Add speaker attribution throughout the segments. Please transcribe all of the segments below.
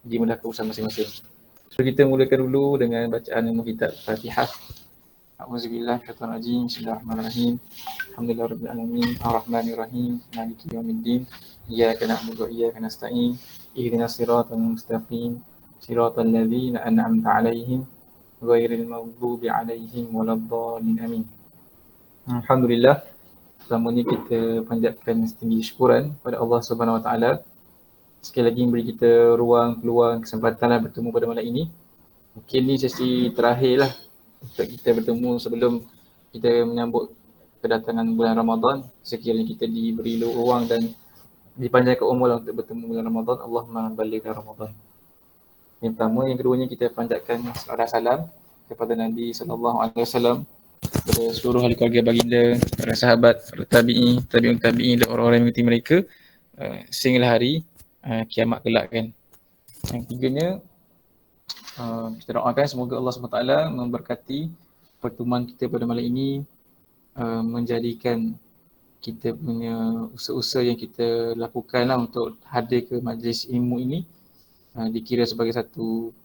Speaker 1: dimudahkan urusan masing-masing. So kita mulakan dulu dengan bacaan ilmu kitab Fatihah. A'udzubillahi minasyaitonir rajim. Bismillahirrahmanirrahim. Alhamdulillahirabbil alamin. Arrahmanirrahim. Maliki yaumiddin. Iyyaka na'budu wa iyyaka nasta'in. Ihdinas siratal mustaqim. Siratal ladzina an'amta 'alaihim ghairil maghdubi 'alaihim waladdallin. Amin. Alhamdulillah. Pertama ni kita panjatkan setinggi syukuran kepada Allah Subhanahu Wa Taala. Sekali lagi beri kita ruang, peluang, kesempatan bertemu pada malam ini. Mungkin ni sesi terakhir lah untuk kita bertemu sebelum kita menyambut kedatangan bulan Ramadan. Sekiranya kita diberi ruang dan dipanjangkan umur untuk bertemu bulan Ramadan. Allahumma baligh Ramadan. Yang pertama, yang keduanya kita panjatkan salam kepada Nabi SAW, kepada seluruh ahli keluarga baginda, para sahabat, para tabi'in, tabi'un tabi'in dan orang-orang yang mengikuti mereka sehinggalah hari kiamat kelak kan. Yang ketiganya, kita doakan semoga Allah SWT memberkati pertemuan kita pada malam ini, menjadikan kita punya usaha-usaha yang kita lakukan lah untuk hadir ke majlis ilmu ini dikira sebagai satu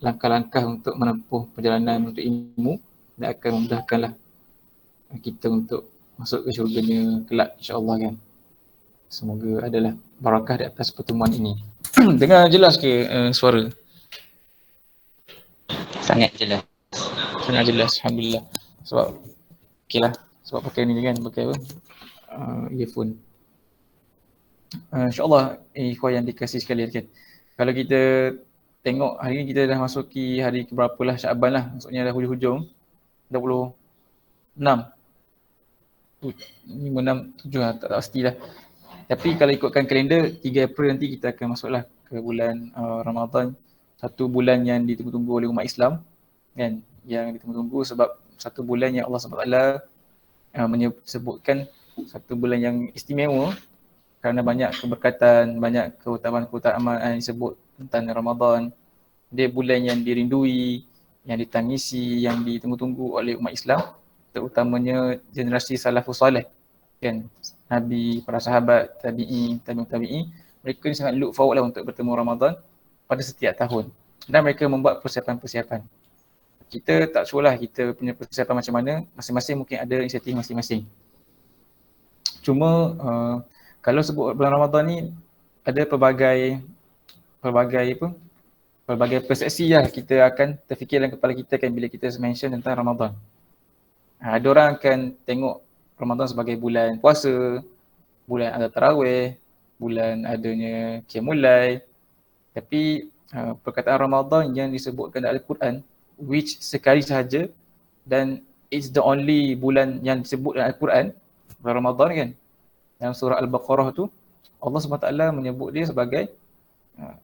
Speaker 1: langkah-langkah untuk menempuh perjalanan untuk ilmu dan akan memudahkanlah kita untuk masuk ke syurganya kelak insya-Allah kan. Semoga adalah barakah di atas pertemuan ini. Dengar jelas ke suara?
Speaker 2: Sangat jelas.
Speaker 1: Sangat jelas, alhamdulillah. Sebab okeylah, sebab pakai ni kan, pakai apa? Earphone. InsyaAllah ikhwan yang dikasih sekalian kan. Kalau kita tengok hari ni kita dah masuki hari keberapa lah Syaban lah. Maksudnya dah hujung-hujung 26 5, 6, 7 lah, tak pastilah. Tapi kalau ikutkan kalender 3 April nanti kita akan masuklah ke bulan Ramadan. Satu bulan yang ditunggu-tunggu oleh umat Islam kan. Yang ditunggu-tunggu sebab satu bulan yang Allah SWT menyebutkan satu bulan yang istimewa kerana banyak keberkatan, banyak keutamaan-keutamaan yang disebut tentang Ramadan. Dia bulan yang dirindui, yang ditangisi, yang ditunggu-tunggu oleh umat Islam, terutamanya generasi salafus salih kan. Nabi, para sahabat, tabi'in, tabi'in, mereka ni sangat look forward lah untuk bertemu Ramadan pada setiap tahun. Dan mereka membuat persiapan-persiapan. Kita tak suruhlah kita punya persiapan macam mana, masing-masing mungkin ada inisiatif masing-masing. Cuma kalau sebut bulan Ramadan ni ada pelbagai persepsi lah kita akan terfikir dalam kepala kita kan bila kita mention tentang Ramadan. Ada orang akan tengok Ramadan sebagai bulan puasa, bulan ada tarawih, bulan adanya qiyamul lail. Tapi perkataan Ramadan yang disebutkan dalam Al-Quran, which sekali sahaja dan it's the only bulan yang disebut dalam Al-Quran, bulan Ramadan kan. Dalam surah Al-Baqarah tu Allah SWT menyebut dia sebagai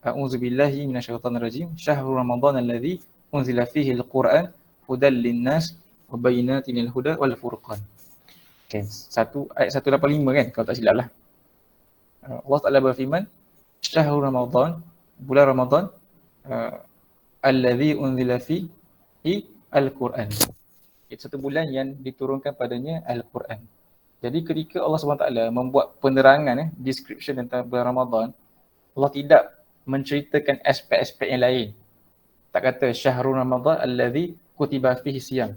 Speaker 1: A'udzubillahi minasyaitonirrajim, syahrul ramadan alladzi unzila fihi al-Quran hudal linnas wa bayyinatin minal huda wal furqan. Okay. Ayat 185 kan kalau tak silap lah. Allah Ta'ala berfirman, syahrul ramadan, bulan Ramadan, alladzi unzila fihi al-Quran. Itu satu bulan yang diturunkan padanya Al-Quran. Jadi ketika Allah SWT membuat penerangan, description tentang bulan Ramadan, Allah tidak menceritakan aspek-aspek yang lain. Tak kata syahrul Ramadan alladzi kutiba fihi siyam,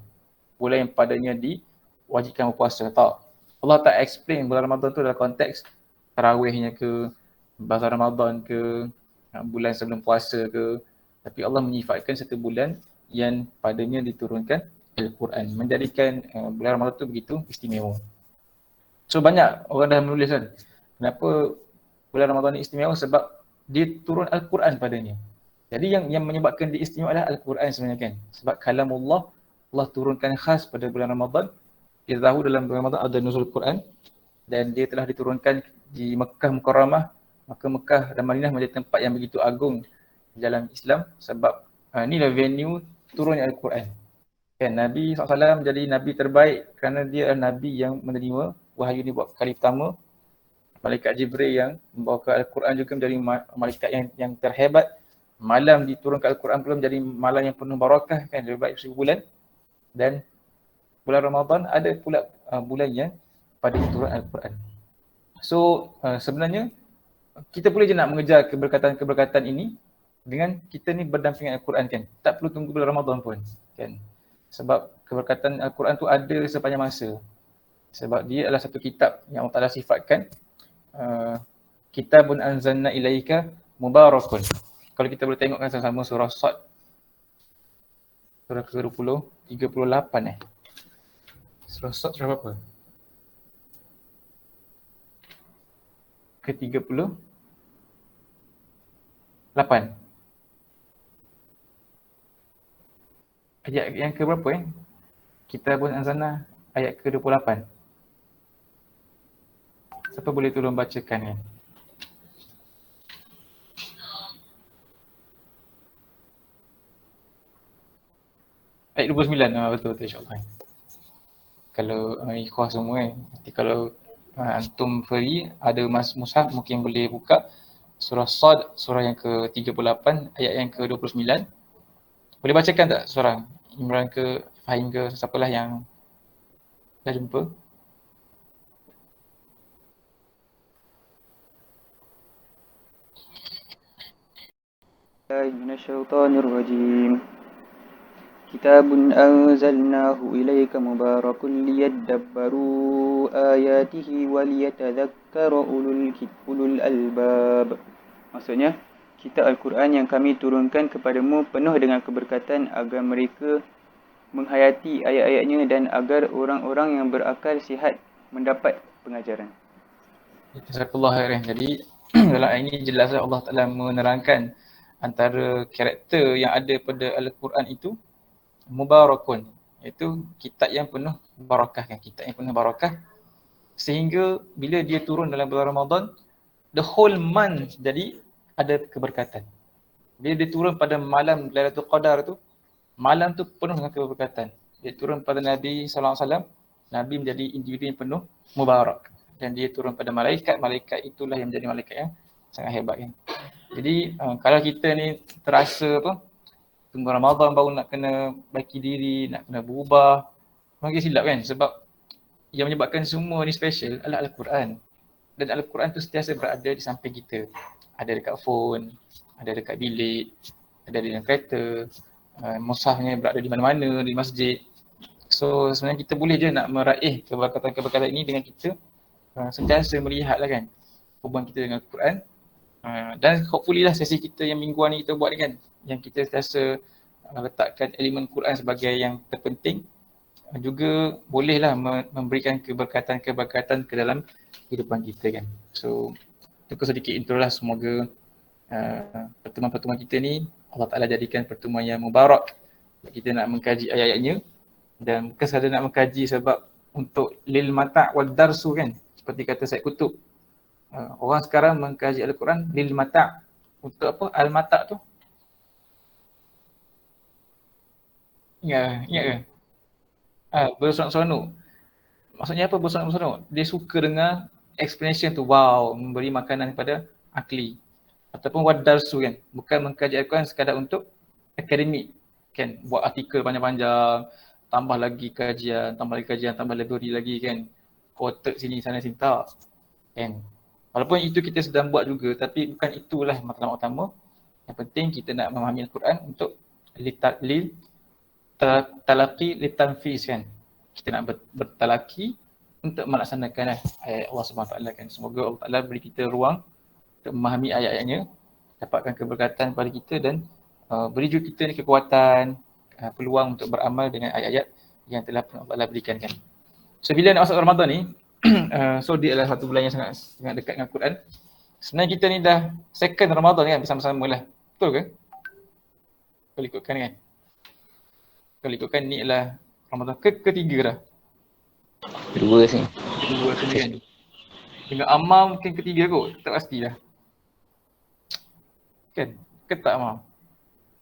Speaker 1: bulan yang padanya diwajibkan berpuasa. Tak. Allah tak explain bulan Ramadan tu dalam konteks tarawihnya ke, bahasa Ramadan ke, bulan sebelum puasa ke. Tapi Allah menyifatkan satu bulan yang padanya diturunkan Al-Quran, menjadikan bulan Ramadan tu begitu istimewa. So banyak orang dah menulis kan, kenapa bulan Ramadan ni istimewa? Sebab dia turun Al-Quran padanya. Jadi yang menyebabkan dia istimewa adalah Al-Quran sebenarnya kan. Sebab kalamullah, Allah turunkan khas pada bulan Ramadan. Kita tahu dalam bulan Ramadan ada nuzul Quran dan dia telah diturunkan di Mekah Mukarramah. Maka Mekah dan Madinah menjadi tempat yang begitu agung dalam Islam sebab inilah venue turunnya Al-Quran. Kan, Nabi SAW menjadi Nabi terbaik kerana dia adalah Nabi yang menerima wahyu ni buat kali pertama. Malaikat Jibril yang membawa Al-Quran juga menjadi malaikat yang terhebat. Malam diturunkan Al-Quran pula menjadi malam yang penuh barakah kan, lebih baik 1000 bulan. Dan bulan Ramadan ada pula bulan yang pada turun Al-Quran. So sebenarnya kita boleh je nak mengejar keberkatan-keberkatan ini dengan kita ni berdampingan Al-Quran kan. Tak perlu tunggu bulan Ramadan pun kan. Sebab keberkatan Al-Quran tu ada sepanjang masa. Sebab dia adalah satu kitab yang Allah Ta'ala sifatkan kitabun anzalna ilaika mubarakun. Kalau kita boleh tengokkan sama-sama surah Sad surah ke-20, 38 Surah Sad surah apa? Ke-38. Ayat yang ke berapa Kitabun anzalna ayat ke-28. Siapa boleh tolong bacakan Ayat 29, betul insyaAllah. Kalau ikhwah semua nanti kalau antum free ada mushaf mungkin boleh buka surah Sad, surah yang ke-38, ayat yang ke-29. Boleh bacakan tak seorang? Imran ke, Fahim ke, siapalah yang dah jumpa?
Speaker 2: Minasyaitonirrajim. Kitabun anzalnahu ilaika mubarakun liyadabbaru ayatihi waliyatadhakkara ulul albab. Maksudnya, kitab Al-Quran yang kami turunkan kepadamu penuh dengan keberkatan agar mereka menghayati ayat-ayatnya dan agar orang-orang yang berakal sihat mendapat pengajaran.
Speaker 1: Jazakallah khairan. Jadi dalam ayat ini jelaslah Allah Ta'ala menerangkan antara karakter yang ada pada Al-Quran itu mubarakun, iaitu kitab yang penuh barakah kan, kitab yang penuh barakah sehingga bila dia turun dalam bulan Ramadan the whole month jadi ada keberkatan. Bila dia turun pada malam Lailatul Qadar tu, malam tu penuh dengan keberkatan. Dia turun pada Nabi SAW, Nabi menjadi individu yang penuh mubarak. Dan dia turun pada malaikat, malaikat itulah yang menjadi malaikat yang sangat hebat kan. Jadi kalau kita ni terasa tunggu Ramadan baru nak kena baiki diri, nak kena berubah, makin silap kan. Sebab yang menyebabkan semua ni special adalah Al-Quran. Dan Al-Quran tu sentiasa berada di samping kita. Ada dekat phone, ada dekat bilik, ada di dalam kereta, mushafnya berada di mana-mana, di masjid. So sebenarnya kita boleh je nak meraih keberkatan-keberkatan ini dengan kita sentiasa melihatlah kan hubungan kita dengan Al-Quran. Dan hopefully lah sesi kita yang mingguan ni kita buat ni kan, yang kita sentiasa letakkan elemen Quran sebagai yang terpenting, juga bolehlah memberikan keberkatan-keberkatan ke dalam kehidupan kita kan. So itu sedikit intro lah. Semoga pertemuan-pertemuan kita ni Allah Ta'ala jadikan pertemuan yang mubarak. Kita nak mengkaji ayat-ayatnya dan bukan sahaja nak mengkaji sebab untuk lil mata' wal darsu kan, seperti kata Syed Qutb. Orang sekarang mengkaji Al-Quran lil mata'. Untuk apa? Al-mata' tu? Ingat ke? Berseronok-seronok. Maksudnya apa berseronok-seronok? Dia suka dengar explanation tu. Wow, memberi makanan kepada akli. Ataupun wadarsu kan. Bukan mengkaji Al-Quran sekadar untuk akademik kan. Buat artikel panjang-panjang, tambah lagi kajian, tambah library lagi kan. Quoted sini sana sini tak kan. Walaupun itu kita sedang buat juga, tapi bukan itulah matlamat utama. Yang penting kita nak memahami Al-Quran untuk talaqi litanfiz kan. Kita nak bertalaki untuk melaksanakan ayat Allah SWT kan. Semoga Allah Ta'ala beri kita ruang untuk memahami ayat-ayatnya, dapatkan keberkatan pada kita dan beri juga kita ni kekuatan, peluang untuk beramal dengan ayat-ayat yang telah Allah Ta'ala berikan kan. So bila nak masuk Ramadan ni, so dia adalah satu bulan yang sangat dekat dengan Quran. Sebenarnya kita ni dah second Ramadan kan bersama-sama lah. Betul ke? Kalau ikutkan kan? Kalau ikutkan ni adalah Ramadan ketiga dah.
Speaker 2: Kedua sini.
Speaker 1: Kedua kan. Dengan Ammar mungkin ketiga kot. Tak pastilah. Kan? Ketak Ammar.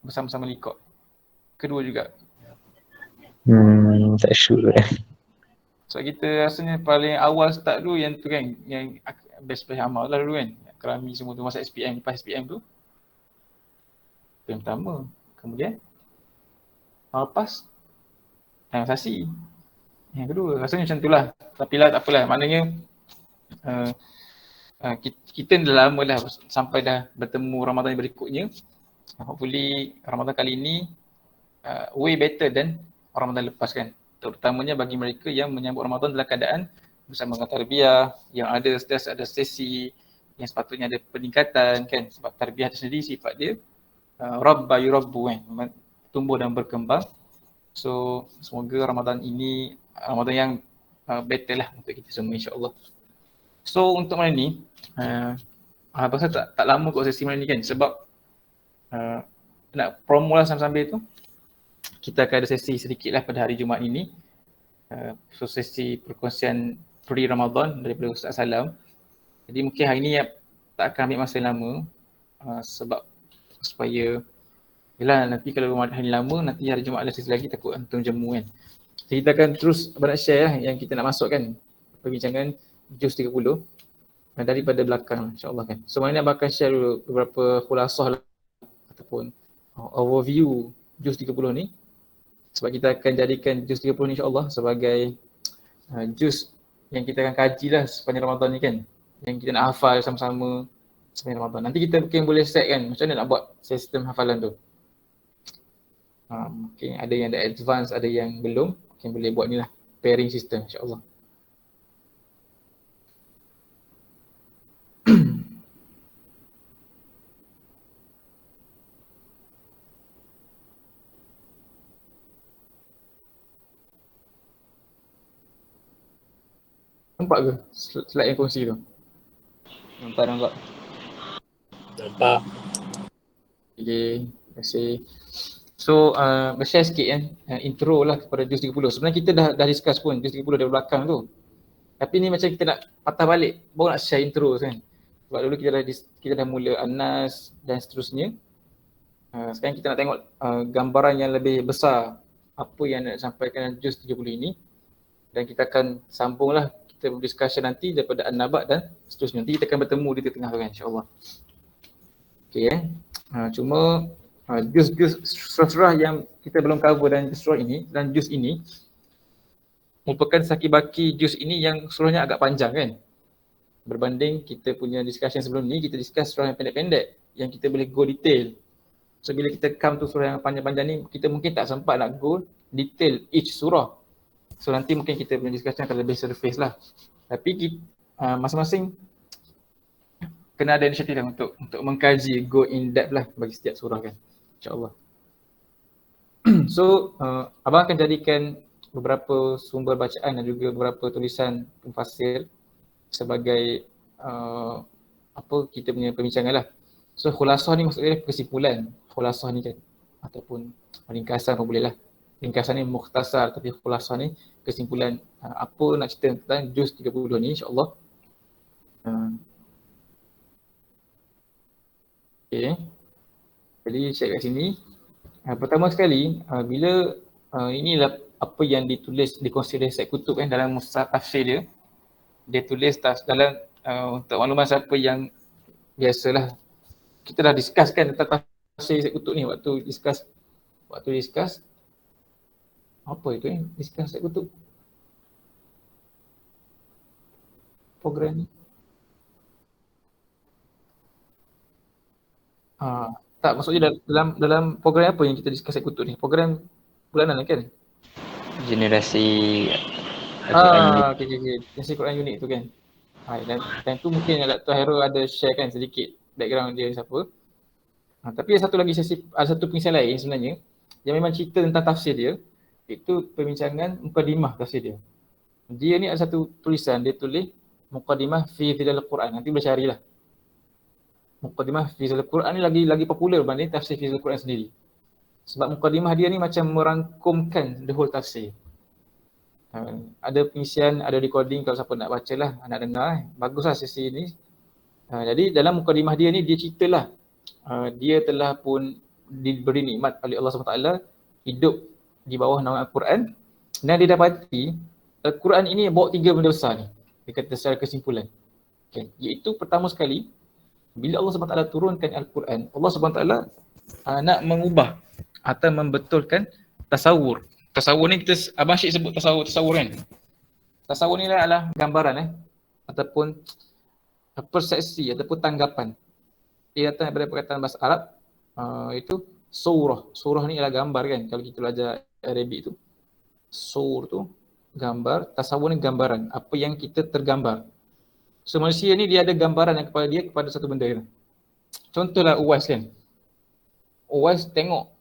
Speaker 1: Bersama-sama likot. Kedua juga.
Speaker 2: Tak sure.
Speaker 1: So kita rasanya paling awal start dulu yang tu kan, yang best-best amal lah dulu kan. Kerami semua tu masa SPM, lepas SPM tu. Yang pertama. Kemudian lepas transaksi. Yang kedua. Rasanya macam tu lah. Tapi lah tak apalah. Maknanya kita dah lama dah sampai dah bertemu Ramadan berikutnya. Hopefully Ramadan kali ini way better than Ramadan lepas kan. Terutamanya bagi mereka yang menyambut Ramadan dalam keadaan bersama dengan tarbiyah, yang ada sesi yang sepatutnya ada peningkatan kan, sebab tarbiyah itu sendiri sifat dia rabba yurabbu kan, tumbuh dan berkembang. So semoga Ramadan ini Ramadan yang better lah untuk kita semua insya-Allah. So untuk malam ni pasal tak lama kot sesi malam ni kan, sebab nak promo lah sambil-sambil tu kita akan ada sesi sedikit lah pada hari Jumaat ini. So sesi perkongsian pre-Ramadan daripada Ustaz Salam. Jadi mungkin hari ni tak akan ambil masa lama sebab supaya yelah nanti kalau hari lama nanti hari Jumaat ada sesi lagi takut antum jemu kan. Jadi kita akan terus nak share lah yang kita nak masuk kan, perbincangan Juz 30 daripada belakang insyaAllah kan. So mana bakal share dulu beberapa khulasah lah, ataupun overview Juz 30 ni, sebab kita akan jadikan Juz 30 ni insyaAllah sebagai juz yang kita akan kaji lah sepanjang Ramadan ni kan, yang kita nak hafal sama-sama sepanjang Ramadan. Nanti kita mungkin boleh set kan macam mana nak buat sistem hafalan tu. Mungkin ada yang dah advance, ada yang belum, mungkin boleh buat ni lah pairing system insyaAllah. Nampak ke slide yang kongsi tu?
Speaker 2: Nampak.
Speaker 3: Nampak.
Speaker 1: Okay, terima kasih. So share sikit kan intro lah kepada Juz 30. Sebenarnya kita dah discuss pun Juz 30 dari belakang tu. Tapi ni macam kita nak patah balik, baru nak share intro kan. Sebab dulu kita dah mula An-Nas dan seterusnya. Sekarang kita nak tengok gambaran yang lebih besar apa yang nak sampaikan dalam Juz 30 ini. Dan kita akan sambung lah kita berdiscussion nanti daripada An-Naba dan seterusnya. Nanti kita akan bertemu di tengah kan insyaAllah. Okay cuma juz-juz surah yang kita belum cover dan surah ini dan juz ini merupakan sakibaki juz ini yang surahnya agak panjang kan. Berbanding kita punya discussion sebelum ni, kita discuss surah yang pendek-pendek yang kita boleh go detail. So bila kita come to surah yang panjang-panjang ni, kita mungkin tak sempat nak go detail each surah. So nanti mungkin kita punya discussion akan lebih surface lah. Tapi masing-masing kena ada inisiatif lah untuk mengkaji, go in depth lah bagi setiap surah kan, insyaAllah. So abang akan jadikan beberapa sumber bacaan dan juga beberapa tulisan mufassir sebagai kita punya perbincangan lah. So khulasah ni maksudnya kesimpulan khulasah ni kan, ataupun ringkasan pun boleh lah. Ringkasan ni mukhtasar, tapi khulasah ni kesimpulan apa nak cerita tentang Juz 30 ni insyaAllah. Okay. Jadi check kat sini. Pertama sekali, bila inilah apa yang ditulis, dikongsi oleh Syed Qutb kan dalam Mustaf Tafsir dia. Dia tulis dalam untuk makluman siapa yang biasalah, kita dah discuss kan tentang tafsir Syed Qutb ni waktu discuss apa itu discuss Syed Qutb program ni. Tak, maksudnya dalam program apa yang kita discuss Syed Qutb ni? Program bulanan kan?
Speaker 2: Generasi
Speaker 1: Okay. Generasi Quran Unik tu kan. Dan tu mungkin Dr. Hairul ada share kan sedikit background dia siapa. Tapi ada satu pengisian lain sebenarnya yang memang cerita tentang tafsir dia, itu perbincangan mukadimah tafsir dia. Dia ni ada satu tulisan, dia tulis Muqaddimah fi Zilal Quran. Nanti boleh carilah. Muqaddimah fi Zilal Quran ni lagi popular berbanding tafsir fi Zilal Quran sendiri. Sebab mukadimah dia ni macam merangkumkan the whole tafsir. Ada pengisian, ada recording kalau siapa nak baca lah, nak dengar. Baguslah sesi ni. Jadi dalam mukadimah dia ni, dia ceritalah dia telah pun diberi nikmat oleh Allah SWT hidup di bawah naungan Al-Quran, dan dia dapati Al-Quran ini bawa 3 benda besar ni. Dia kata secara kesimpulan. Okay. Iaitu pertama sekali, bila Allah SWT turunkan Al-Quran, Allah SWT nak mengubah atau membetulkan tasawur. Tasawur ni Abang Syed sebut tasawur kan. Tasawur ni adalah gambaran ataupun persepsi ataupun tanggapan. Dia datang daripada perkataan bahasa Arab, itu surah. Surah ni ialah gambar kan, kalau kita belajar Arabic tu. Sur tu gambar, tasawur ni gambaran, apa yang kita tergambar. So manusia ni dia ada gambaran yang kepada dia kepada satu benda kan. Contohlah UAS kan. UAS tengok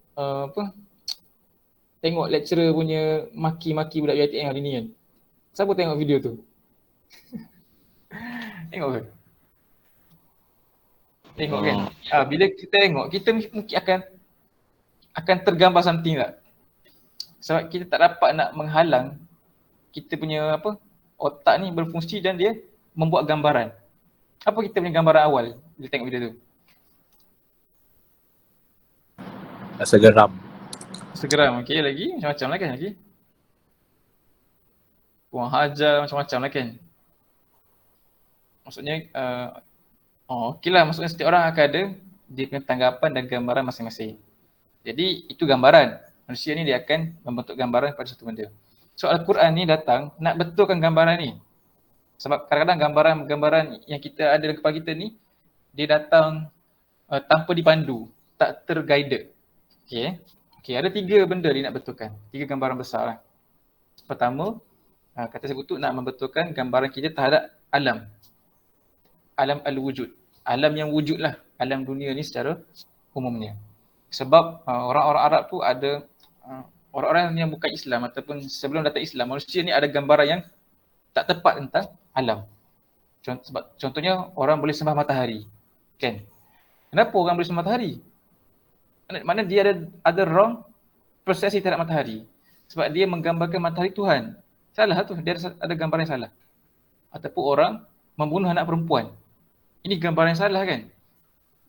Speaker 1: tengok lecturer punya maki-maki budak UiTM hari ni kan. Siapa tengok video tu? Tengok ke? Tengok kan? Bila kita tengok, kita mungkin akan tergambar something tak? Sebab kita tak dapat nak menghalang kita punya otak ni berfungsi dan dia membuat gambaran. Apa kita punya gambaran awal bila tengok video tu?
Speaker 3: Rasa geram.
Speaker 1: Segeram, okey lagi macam-macam lah kan lagi. Kurang hajar macam-macam lah kan. Maksudnya okey lah, maksudnya setiap orang akan ada dia punya tanggapan dan gambaran masing-masing. Jadi itu gambaran. Manusia ni dia akan membentuk gambaran pada satu benda. So Al-Quran ni datang nak betulkan gambaran ni. Sebab kadang-kadang gambaran-gambaran yang kita ada dalam kepala kita ni dia datang tanpa dipandu, tak terguided. Okey, ada 3 benda dia nak betulkan. 3 gambaran besar lah. Pertama, kata saya nak membetulkan gambaran kita terhadap alam. Alam al-wujud. Alam yang wujud lah. Alam dunia ni secara umumnya. Sebab orang-orang Arab tu ada orang-orang yang bukan Islam ataupun sebelum datang Islam, manusia ni ada gambaran yang tak tepat tentang alam. Contohnya orang boleh sembah matahari. Kan? Kenapa orang boleh sembah matahari? Mana dia ada wrong persepsi terhadap matahari. Sebab dia menggambarkan matahari Tuhan. Salah tu, dia ada gambaran yang salah. Ataupun orang membunuh anak perempuan. Ini gambaran yang salah kan?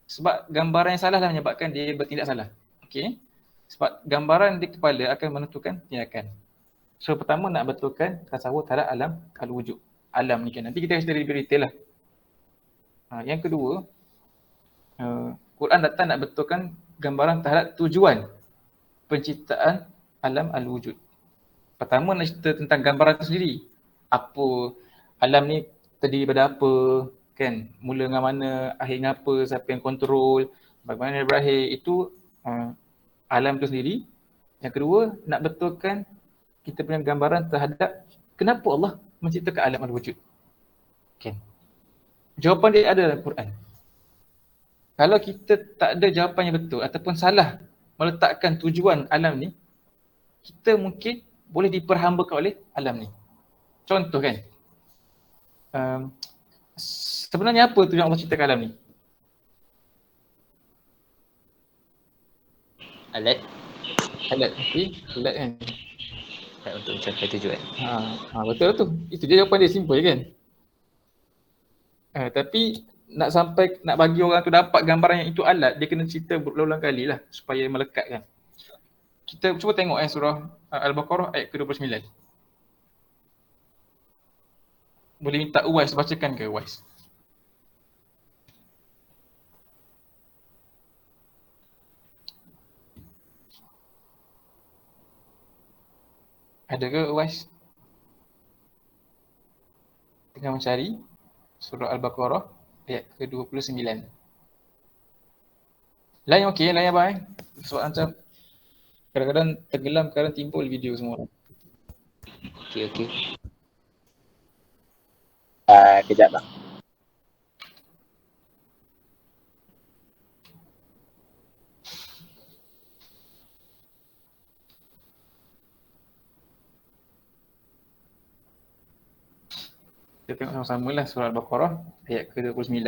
Speaker 1: Sebab gambaran yang salah lah menyebabkan dia bertindak salah. Okey. Sebab gambaran di kepala akan menentukan tindakan. So pertama nak betulkan tasawur terhadap alam al-wujud. Alam ni kan. Nanti kita cerita lebih detail lah. Yang kedua, Quran datang nak betulkan gambaran terhadap tujuan penciptaan alam al-wujud. Pertama nak cerita tentang gambaran itu sendiri. Apa alam ni terdiri daripada apa, kan? Mula dengan mana, akhir dengan apa, siapa yang kontrol, bagaimana dia berakhir, itu alam itu sendiri. Yang kedua, nak betulkan kita punya gambaran terhadap kenapa Allah menciptakan alam al-wujud. Kan? Jawapan dia ada dalam Quran. Kalau kita tak ada jawapan yang betul ataupun salah meletakkan tujuan alam ni, kita mungkin boleh diperhambakan oleh alam ni. Contoh kan, sebenarnya apa tujuan Allah ciptakan alam ni?
Speaker 2: Alat
Speaker 1: Okey, alat kan.
Speaker 2: untuk mencapai tujuan.
Speaker 1: Betul tu. Itu dia jawapan dia, simple kan. Tapi nak bagi orang tu dapat gambaran yang itu alat, dia kena cerita berulang-ulang kali lah supaya melekat kan. Kita cuba tengok surah Al-Baqarah ayat ke-29. Boleh minta Uwais bacakan ke Uwais? Ada ke Uwais? Tengah mencari surah Al-Baqarah ayat ke-29. Lain okey, lain abang. Sebab macam kadang-kadang tenggelam, kadang timbul video semua.
Speaker 2: Okey.
Speaker 3: Kejap bang.
Speaker 1: Kita tengok sama-sama lah surah Al-Baqarah ayat ke-29.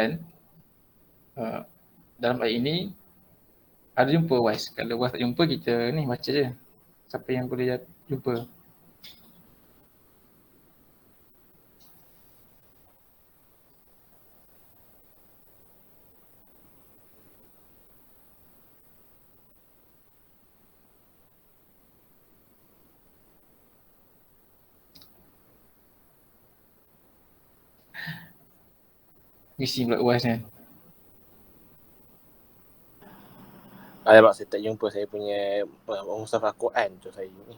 Speaker 1: Dalam ayat ini ada jumpa Wais. Kalau Wais tak jumpa, kita ni baca je. Siapa yang boleh jumpa? Misi pula Wais ni.
Speaker 3: Bang, saya tak jumpa saya punya mushaf Al-Quran tu saya ni.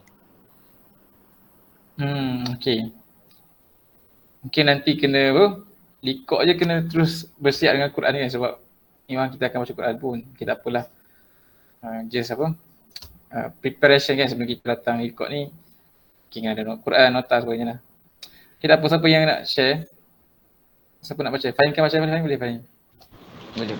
Speaker 1: Okey. Mungkin nanti kena Likok je kena terus bersiap dengan Quran ni kan, sebab memang kita akan baca Quran pun. Okay, tak apalah. Just apa? Preparation kan sebelum kita datang likok ni. Okay, ada Quran, nota sebagainya lah. Okay, tak apa, siapa yang nak share? Siapa nak baca? Fahim kan baca? Fahim boleh Fahim?
Speaker 2: Boleh.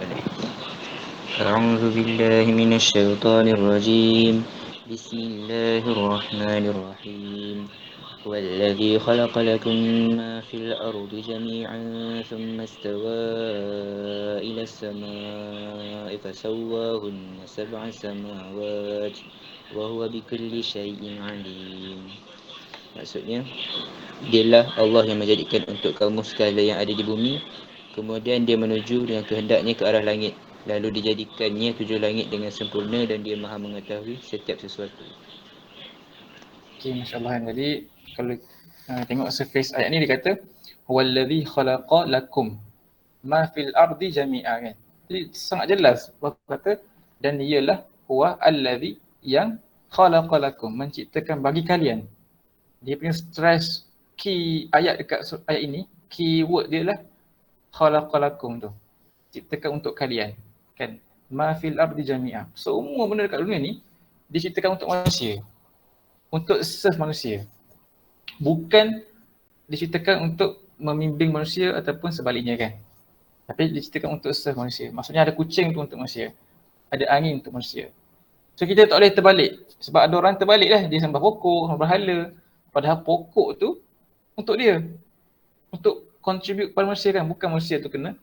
Speaker 2: أعوذ بالله من الشيطان الرجيم. بسم الله الرحمن الرحيم. هو الذي خلق لكم ما في الأرض جميعا ثم استوى إلى السماء فسواهن سبع سماوات وهو بكل شيء عليم. Maksudnya, dialah Allah yang menjadikan untuk kamu sekalian yang ada di bumi, kemudian dia menuju dengan kehendaknya ke arah langit, lalu dijadikannya 7 langit dengan sempurna dan dia maha mengetahui setiap sesuatu.
Speaker 1: Okay, Masya Allah. Jadi kalau tengok surface ayat ni dia kata huwallazi khalaqa lakum ma fil ardi jami'a kan. Jadi sangat jelas Allah kata dan ialah huwa allazi yang khalaqa lakum, menciptakan bagi kalian. Dia punya stress key ayat dekat ayat ini, keyword dia lah khalaqa lakum tu. Ciptakan untuk kalian kan. Ma fil ardi jami'a. Semua benda dekat dunia ni diciptakan untuk manusia. Untuk serve manusia. Bukan diciptakan untuk membimbing manusia ataupun sebaliknya kan. Tapi diciptakan untuk serve manusia. Maksudnya ada kucing tu untuk manusia. Ada angin untuk manusia. So kita tak boleh terbalik. Sebab ada orang terbalik lah. Dia sembah pokok, sembah berhala. Padahal pokok tu untuk dia. Untuk contribute kepada manusia kan. Bukan manusia tu kena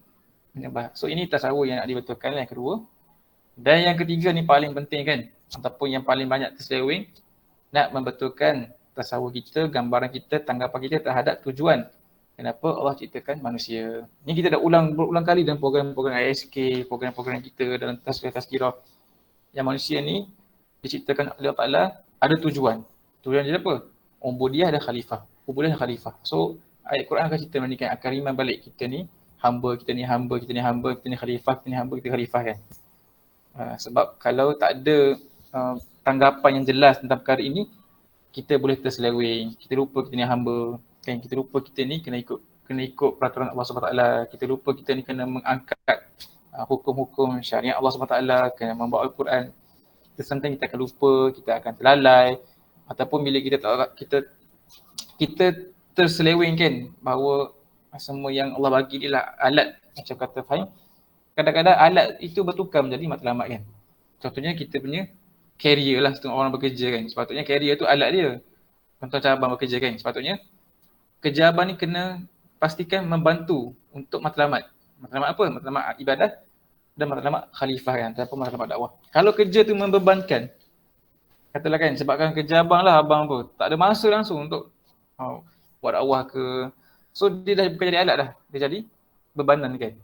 Speaker 1: menyembah. So ini tasawur yang nak dibetulkan lah yang kedua. Dan yang ketiga ni paling penting kan. Ataupun yang paling banyak terseleweng. Nak membetulkan tasawur kita, gambaran kita, tanggapan kita terhadap tujuan kenapa Allah ciptakan manusia. Ni kita dah berulang kali dalam program-program ISK, program-program kita dalam tazkirah. Yang manusia ni diciptakan oleh Allah Ta'ala ada tujuan. Tujuan dia apa? Ubudiyah dan khalifah. Ubudiyah dan khalifah. So ayat Quran akan cerita mengenai akan riman balik kita ni hamba, kita ni hamba, kita ni hamba, kita ni khalifah, kita ni hamba, kita khalifah kan. Sebab kalau tak ada tanggapan yang jelas tentang perkara ini, kita boleh terseleweng, kita lupa kita ni hamba, kan? Kita lupa kita ni kena ikut peraturan Allah SWT. Kita lupa kita ni kena mengangkat hukum-hukum syariat Allah SWT, kena membawa Al-Quran. Sometimes kita akan lupa, kita akan terlalai, ataupun bila kita terseleweng kan bahawa semua yang Allah bagi dia lah alat, macam kata Fahim. Kadang-kadang alat itu bertukar menjadi matlamat kan. Contohnya kita punya carrier lah, setengah orang bekerja kan. Sepatutnya carrier tu alat dia. Contoh cara abang bekerja kan. Sepatutnya kerja abang ni kena pastikan membantu untuk matlamat. Matlamat apa? Matlamat ibadah dan matlamat khalifah kan. Ataupun matlamat dakwah. Kalau kerja tu membebankan, katalah kan, sebabkan kerja abang lah abang apa, tak ada masa langsung untuk buat dakwah ke. So dia dah bukan jadi alat dah. Dia jadi bebanan kan.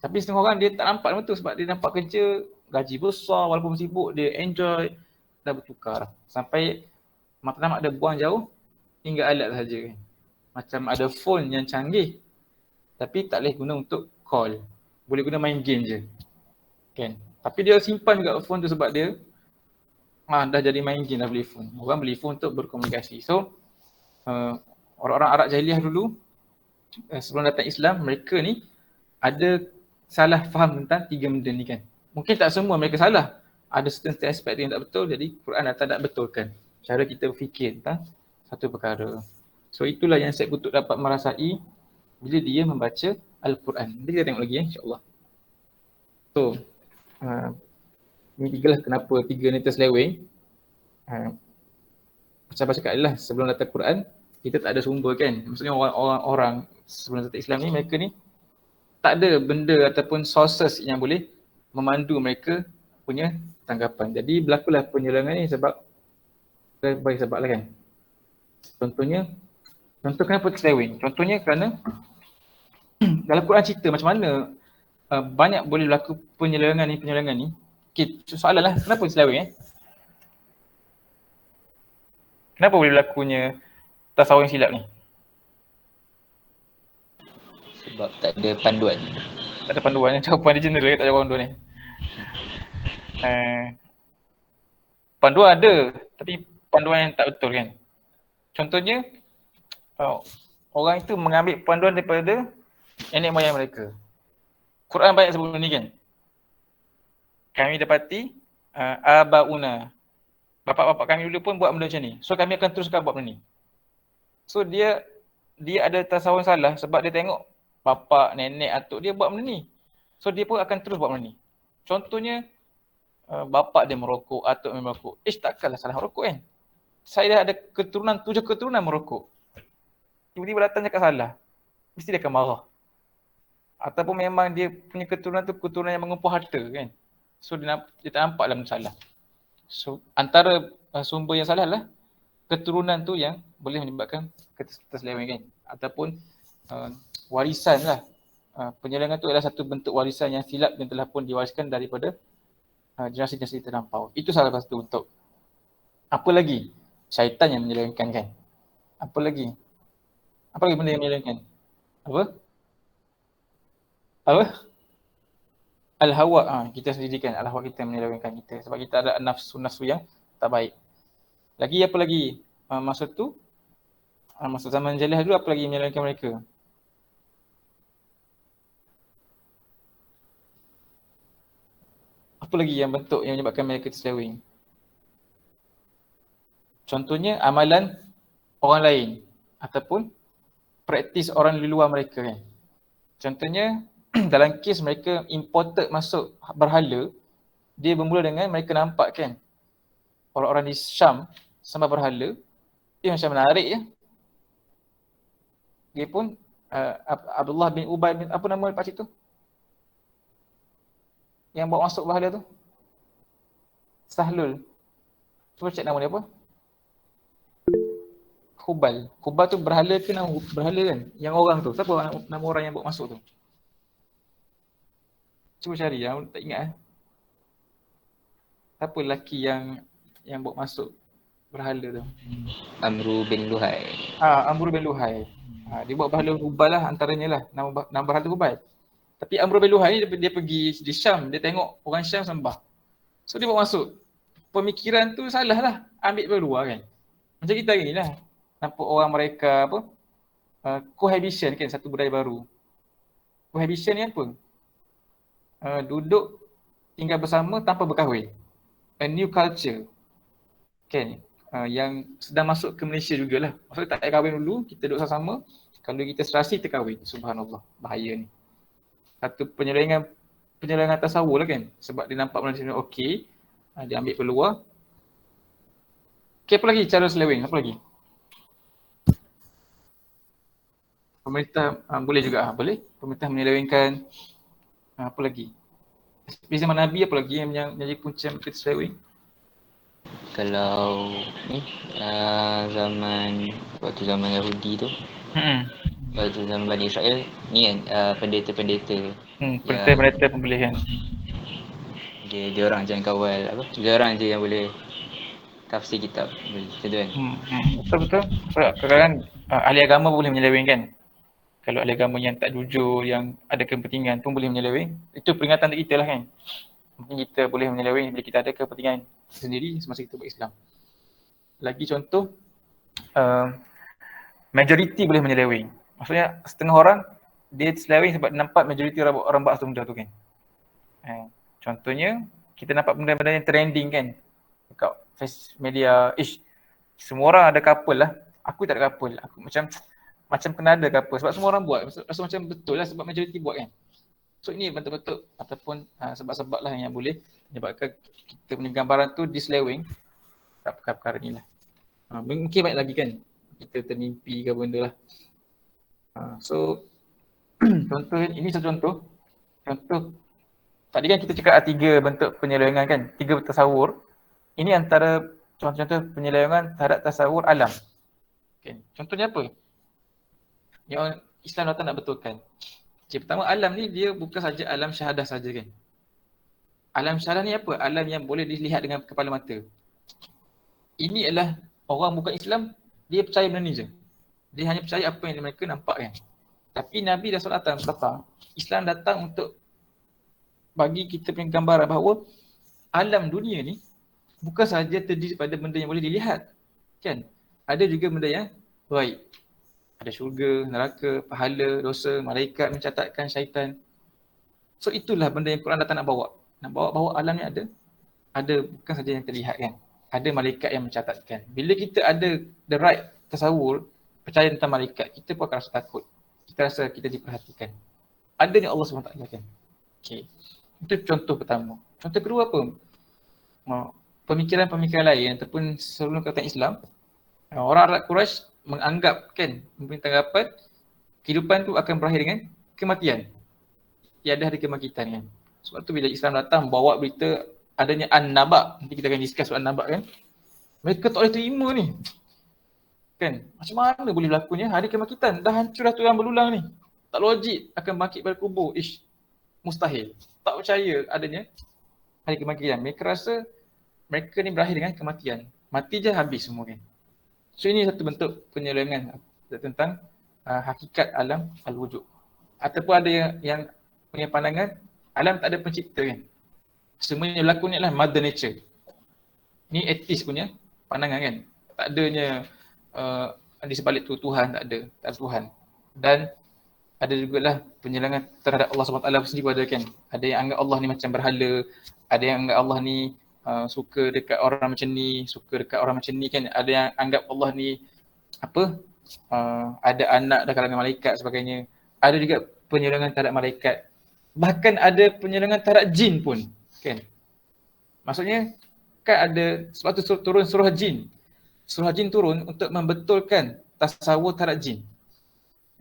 Speaker 1: Tapi setengah orang dia tak nampak betul sebab dia nampak kerja gaji besar, walaupun sibuk, dia enjoy, dah bertukar. Sampai matlamat ada buang jauh, tinggal alat saja kan. Macam ada phone yang canggih, tapi tak boleh guna untuk call. Boleh guna main game je. Kan? Tapi dia simpan juga phone tu sebab dia dah jadi main game dah beli phone. Orang beli phone untuk berkomunikasi. So, orang-orang Arab Jahiliah dulu, sebelum datang Islam, mereka ni ada salah faham tentang 3 benda ni kan. Mungkin tak semua mereka salah. Ada certain aspek yang tak betul, jadi Quran datang nak betulkan cara kita berfikir tentang satu perkara. So itulah yang Syed Qutb dapat merasai bila dia membaca Al-Quran. Nanti kita tengok lagi insya-Allah. So ini 3 lah kenapa 3 ni terseleweng. Macam saya cakap lah, sebelum datang Quran, kita tak ada sumber kan. Maksudnya orang-orang sebelum datang Islam ni, mereka ni tak ada benda ataupun sources yang boleh memandu mereka punya tanggapan. Jadi berlakulah penyerangan ni sebab lah kan. Contoh kenapa terseleweng? Contohnya kerana dalam Quran cerita macam mana banyak boleh berlaku penyerangan ni. Okay, soalan lah, kenapa terseleweng Kenapa boleh berlakunya tasawur yang silap ni?
Speaker 2: Sebab tak ada panduan.
Speaker 1: Tak ada panduan, jawapan dia general, tak ada panduan ni. Panduan ada, tapi panduan yang tak betul kan. Contohnya, orang itu mengambil panduan daripada nenek moyang mereka. Quran banyak sebut benda ni kan. Kami dapati abauna, bapak-bapak kami dulu pun buat benda macam ni. So kami akan teruskan buat benda ni. So dia ada tasawur salah sebab dia tengok bapak, nenek, atuk dia buat benda ni. So dia pun akan terus buat benda ni. Contohnya bapak dia merokok, atuk dia merokok. Takkanlah salah merokok kan. Saya dah ada keturunan, 7 keturunan merokok. Tiba-tiba datang cakap salah. Mesti dia akan marah. Ataupun memang dia punya keturunan tu keturunan yang mengumpul harta kan. So dia tak nampak dalam salah. So antara sumber yang salah lah keturunan tu yang boleh menyebabkan terseleweng kan. Ataupun warisan lah. Penyelewengan tu adalah satu bentuk warisan yang silap yang telah pun diwariskan daripada generasi-generasi terlampau. Itu salah satu bentuk. Apa lagi? Syaitan yang menyelewengkan kan. Apa lagi? Apa lagi benda yang menyelewengkan? Apa? Al-hawa. Kita sendiri kan. Al-hawa kita menyelewengkan kita. Sebab kita ada nafsu-nafsu yang tak baik. Lagi apa lagi? Masa tu, masa zaman jahiliah dulu apa lagi menyelewengkan mereka? Apa lagi yang bentuk yang menyebabkan mereka terseleweng? Contohnya amalan orang lain ataupun praktis orang di luar mereka kan. Contohnya dalam kes mereka imported masuk berhala, dia bermula dengan mereka nampak kan orang-orang di Syam sembah berhala, dia macam menarik je. Dia pun Abdullah bin Ubay bin, apa nama pakcik tu? Yang bawa masuk berhala tu? Sahlul. Cuba cek nama dia apa? Khubal. Khubal tu berhala ke nama berhala kan? Yang orang tu. Siapa nama orang yang bawa masuk tu? Cuba cari, tak ingat Siapa lelaki yang bawa masuk berhala tu?
Speaker 2: Amru bin Luhai.
Speaker 1: Amru bin Luhai. Dia bawa berhala Hubal lah antaranya lah. Nama berhala Hubal. Tapi Amru bin Luhai ni dia pergi di Syam. Dia tengok orang Syam sembah. So dia bawa masuk. Pemikiran tu salah lah. Ambil dari luar kan. Macam kita hari ni lah. Nampak orang mereka apa? Cohabitation kan, satu budaya baru. Cohabitation ni apa? Duduk tinggal bersama tanpa berkahwin. A new culture. Kan? Yang sedang masuk ke Malaysia jugalah. Maksudnya tak payah kahwin dulu, kita duduk sama-sama. Kalau kita serasi, kita kahwin. Subhanallah. Bahaya ni. Satu penyelewengan tasawur lah kan. Sebab dia nampak benda macam okey. Dia ambil peluang. Okay, apa lagi cara seleweng? Apa lagi? Pemerintah boleh juga. Boleh. Pemerintah menyelewengkan. Apa lagi? Di zaman Nabi apa lagi yang menjadi punca kita seleweng?
Speaker 2: Kalau ni waktu zaman Yahudi tu, waktu zaman Bani Israel ni kan, pendeta-pendeta.
Speaker 1: Pendeta pembelian.
Speaker 2: Dia orang jangan kawal apa? Dia orang je yang boleh tafsir kitab. Macam tu kan.
Speaker 1: Betul. Kadang-kadang ahli agama boleh menyelewengkan. Kalau ahli agama yang tak jujur, yang ada kepentingan pun boleh menyeleweng. Itu peringatan untuk kita lah kan. Mungkin kita boleh menyeleweng bila kita ada kepentingan sendiri semasa kita berislam. Lagi contoh, majoriti boleh menyeleweng. Maksudnya setengah orang dia seleweng sebab nampak majoriti orang buat benda tu kan. Contohnya, kita nampak benda-benda yang trending kan. Dekat face media, semua orang ada couple lah. Aku tak ada couple. Aku macam kena ada couple sebab semua orang buat. Rasa macam betul lah sebab majoriti buat kan. So ini betul-betul ataupun sebab-sebab lah yang boleh menyebabkan kita punya gambaran tu diseleweng tak perkara-perkara ni lah. Mungkin banyak lagi kan kita termimpi ke benda lah. So contoh ini satu contoh. Tadi kan kita cakap ada 3 bentuk penyelewengan kan, 3 tasawur. Ini antara contoh-contoh penyelewengan terhadap tasawur alam. Okay. Contohnya apa? Yang Islam datang nak betulkan. Okay, pertama alam ni dia bukan saja alam syahadah saja kan. Alam syahadah ni apa? Alam yang boleh dilihat dengan kepala mata. Ini adalah orang bukan Islam, dia percaya benda ni je. Dia hanya percaya apa yang mereka nampak kan. Tapi Nabi dah datang, Islam datang untuk bagi kita punya gambaran bahawa alam dunia ni bukan sahaja terdiri pada benda yang boleh dilihat. Kan? Ada juga benda yang gaib. Ada syurga, neraka, pahala, dosa, malaikat mencatatkan, syaitan. So itulah benda yang Quran datang nak bawa. Nak bawa alam ni ada bukan saja yang terlihat kan. Ada malaikat yang mencatatkan. Bila kita ada the right tasawur, percaya tentang malaikat, kita pun akan rasa takut. Kita rasa kita diperhatikan. Adanya Allah SWT kan. Okay. Itu contoh pertama. Contoh kedua apa? Pemikiran-pemikiran lain ataupun sebelum kata Islam, orang Arab Quraisy menganggap kan, mempunyai tanggapan kehidupan tu akan berakhir dengan kematian. Tiada hari kebangkitan kan. Sebab tu bila Islam datang bawa berita adanya an-naba, nanti kita akan discuss soal an-naba kan. Mereka tak boleh terima ni. Kan? Macam mana boleh berlakunya hari kebangkitan? Dah hancur dah tu yang berulang ni. Tak logik akan bangkit dari kubur. Mustahil. Tak percaya adanya hari kebangkitan. Mereka rasa mereka ni berakhir dengan kematian. Mati je habis semua kan. So ini satu bentuk penyelewengan tentang hakikat alam al-wujud. Ataupun ada yang punya pandangan alam tak ada pencipta kan. Semuanya berlaku ni adalah mother nature. Ni etis punya pandangan kan. Tak adanya di sebalik tu Tuhan, tak ada Tuhan. Dan ada jugalah penyelewengan terhadap Allah SWT sendiri ada kan. Ada yang anggap Allah ni macam berhala, ada yang anggap Allah ni suka dekat orang macam ni, suka dekat orang macam ni kan. Ada yang anggap Allah ni ada anak dah kalangan malaikat sebagainya. Ada juga penyelewengan terhadap malaikat. Bahkan ada penyelewengan terhadap jin pun kan. Maksudnya kan ada, sebab tu turun surah jin. Surah jin turun untuk membetulkan tasawur terhadap jin.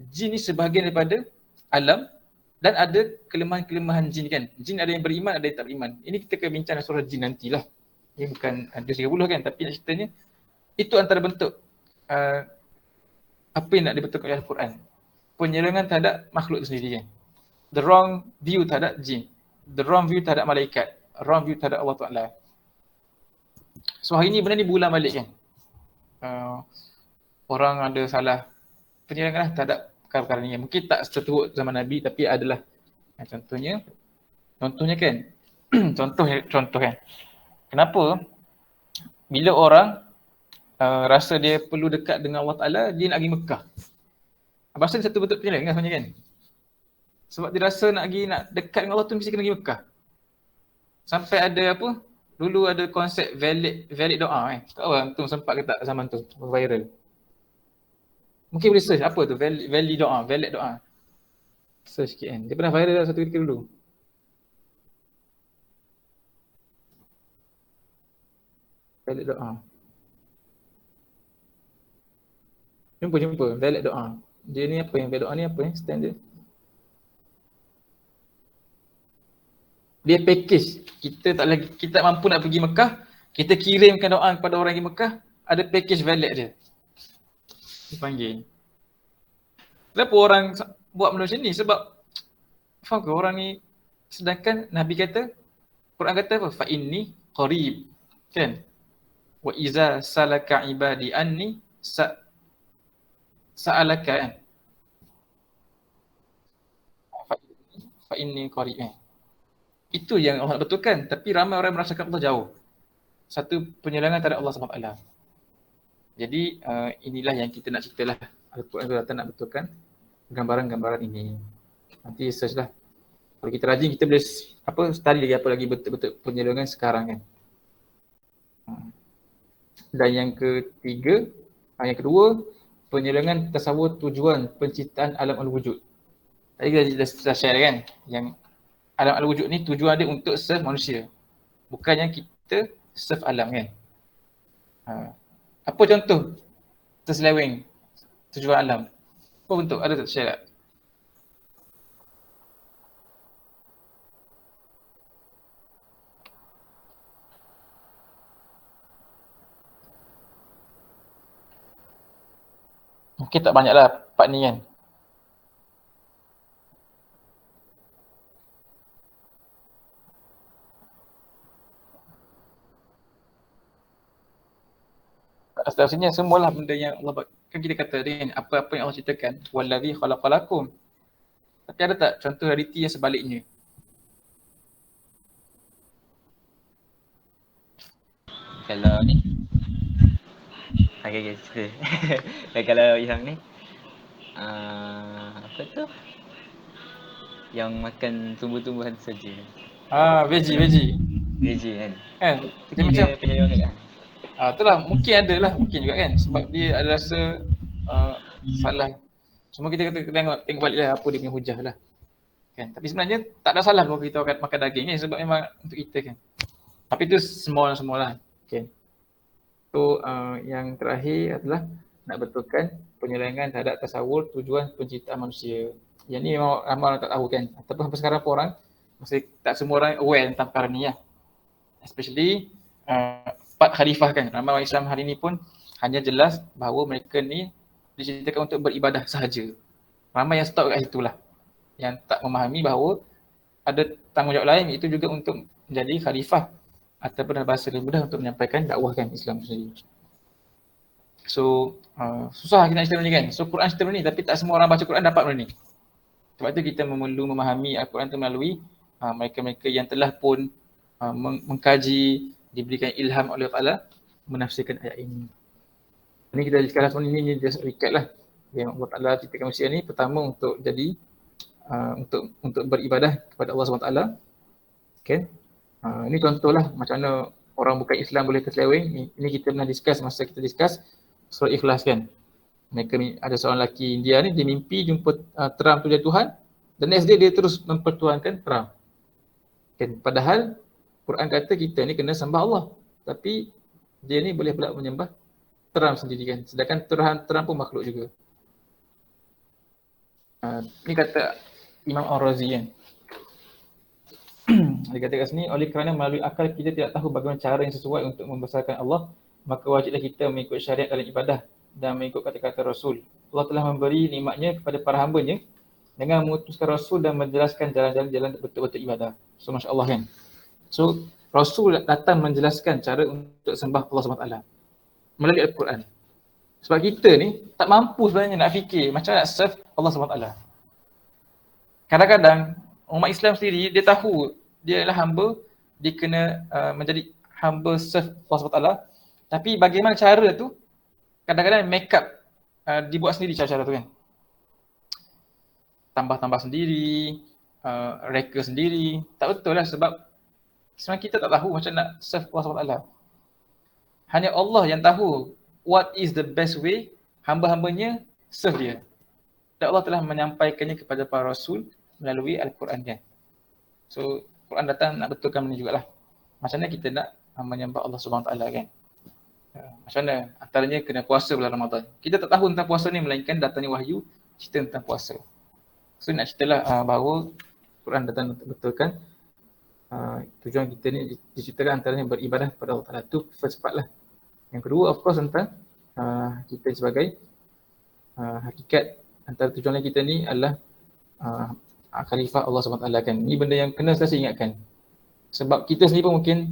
Speaker 1: Jin ni sebahagian daripada alam dan ada kelemahan-kelemahan jin kan. Jin ada yang beriman, ada yang tak beriman. Ini kita akan bincang surah jin nantilah. Ini bukan ada 30 kan, tapi nak ceritanya itu antara bentuk apa yang nak dibetulkan oleh Al-Quran. Penyelewengan terhadap makhluk itu sendiri kan. The wrong view terhadap jin, the wrong view terhadap malaikat, wrong view terhadap Allah Ta'ala. So hari ni benda ni berulang balik kan. Orang ada salah penyelewengan terhadap perkara-perkara ni. Mungkin tak seteruk zaman Nabi tapi adalah contohnya kan. contoh kan. Kenapa bila orang rasa dia perlu dekat dengan Allah Ta'ala, dia nak pergi Mekah. Abang rasa satu bentuk penyelewengan sebenarnya kan. Sebab dia rasa nak dekat dengan Allah tu mesti kena pergi Mekah. Sampai ada dulu ada konsep valid doa kan. Tak tahu antum sempat ke tak zaman tu, viral. Mungkin boleh search apa tu, valid doa. Search sikit kan. Dia pernah viral satu ketika dulu. Valid doa. Jumpa valid doa. Dia ni apa yang valid doa ni apa yang standard? Dia package. Kita mampu nak pergi Mekah, kita kirimkan doa kepada orang yang pergi Mekah, ada package valid dia. Dipanggil. Kenapa orang buat benda macam ni? Sebab faham ke orang ni, sedangkan Nabi kata, Quran kata apa? Fa inni qarib. Kan? Wa iza salaka ibadi anni sa'alaka kan? Fa inni qarib kan? Itu yang Allah nak betulkan, tapi ramai orang merasakan Allah jauh. Satu penyelewengan terhadap Allah SWT. Jadi inilah yang kita nak ceritalah. Al-Quran datang nak betulkan gambaran-gambaran ini. Nanti search lah. Kalau kita rajin, kita boleh study lagi apa lagi betul-betul penyelewengan sekarang kan. Dan yang kedua, penyelewengan tasawur tujuan penciptaan alam al-wujud. Tadi kita share kan, yang alam al-wujud ni tujuan dia untuk serve manusia. Bukan yang kita serve alam kan. Apa contoh terseleweng tujuan alam? Apa bentuk? Ada tak share tak? Mungkin tak banyaklah part ni kan. Seterusnya semualah benda yang Allah buat. Kan kita kata kan, apa-apa yang Allah ceritakan, wallazi khalaqalakum. Tapi ada tak contoh realiti yang sebaliknya?
Speaker 2: Kalau ni okay, kalau yang ni apa tu? Yang makan tumbuh-tumbuhan saja.
Speaker 1: Veggie.
Speaker 2: Veggie kan.
Speaker 1: Kan? Dia
Speaker 2: Mungkin
Speaker 1: macam,
Speaker 2: dia penyayang kan?
Speaker 1: itulah mungkin ada lah, mungkin juga kan. Sebab dia ada rasa salah. Cuma kita kata tengok balik lah apa dia punya hujah lah. Kan? Tapi sebenarnya tak ada salah kalau kita makan daging kan, sebab memang untuk kita kan. Tapi tu small lah. Okay. So yang terakhir adalah nak betulkan penyelewengan terhadap tasawur tujuan penciptaan manusia. Yang ni memang ramai orang tak tahu kan. Ataupun sampai sekarang pun orang masih tak semua orang aware tentang perkara ni lah. Especially 4 khalifah kan. Ramai orang Islam hari ni pun hanya jelas bahawa mereka ni diceritakan untuk beribadah sahaja. Ramai yang stop kat situ lah. Yang tak memahami bahawa ada tanggungjawab lain, itu juga untuk menjadi khalifah ataupun dalam bahasa lebih mudah untuk menyampaikan dakwah kan Islam sendiri. So susah kita nak cerita benda ni kan. So Quran cerita benda ni tapi tak semua orang baca Quran dapat benda ni. Sebab tu kita perlu memahami Al-Quran tu melalui mereka-mereka yang telah pun mengkaji, diberikan ilham oleh Allah menafsirkan ayat ini. Ini kita sekarang semua ni just recap lah. Yang Allah Ta'ala ciptakan manusia ni pertama untuk jadi untuk beribadah kepada Allah SWT. Okay. Ini contohlah macam mana orang bukan Islam boleh terseleweng. Ini kita pernah discuss masa kita discuss surah Ikhlas kan. Mereka ada seorang lelaki India ni, dia mimpi jumpa Trump tu dia Tuhan. Dan next day dia terus mempertuhankan Trump. Okay. Padahal Quran kata kita ni kena sembah Allah. Tapi dia ni boleh pula menyembah Trump sendiri kan. Sedangkan Tuhan Trump pun makhluk juga. Ni kata Imam Al-Razi kan. Dia kata kat sini, oleh kerana melalui akal kita tidak tahu bagaimana cara yang sesuai untuk membesarkan Allah, maka wajiblah kita mengikut syariat dalam ibadah dan mengikut kata-kata Rasul. Allah telah memberi nikmatnya kepada para hamba-Nya dengan mengutuskan Rasul dan menjelaskan jalan-jalan betul-betul ibadah. So Masya Allah kan. So Rasul datang menjelaskan cara untuk sembah Allah SWT melalui Al-Quran. Sebab kita ni tak mampu sebenarnya nak fikir macam nak serve Allah SWT. Kadang-kadang umat Islam sendiri dia tahu dia adalah hamba, dia kena menjadi hamba serve Allah SWT. Tapi bagaimana cara tu kadang-kadang make up dibuat sendiri cara-cara tu kan. Tambah-tambah sendiri, reka sendiri. Tak betul lah sebab sebenarnya kita tak tahu macam nak serve Allah SWT. Hanya Allah yang tahu what is the best way hamba-hambanya serve dia. Dan Allah telah menyampaikannya kepada para Rasul melalui Al-Quran kan. So Quran datang nak betulkan benda jugalah. Macam mana kita nak menyembah Allah SWT kan. Macam mana? Antaranya kena puasa bulan Ramadan. Kita tak tahu tentang puasa ni melainkan datangnya wahyu cerita tentang puasa. So nak ceritalah bahawa Quran datang untuk betulkan tujuan kita ni diceritakan antaranya beribadah kepada Allah Ta'ala. Itu first part lah. Yang kedua of course tentang kita sebagai hakikat antara tujuan kita ni adalah khalifah Allah SWT kan. Ini benda yang kena selalu ingatkan. Sebab kita sendiri pun mungkin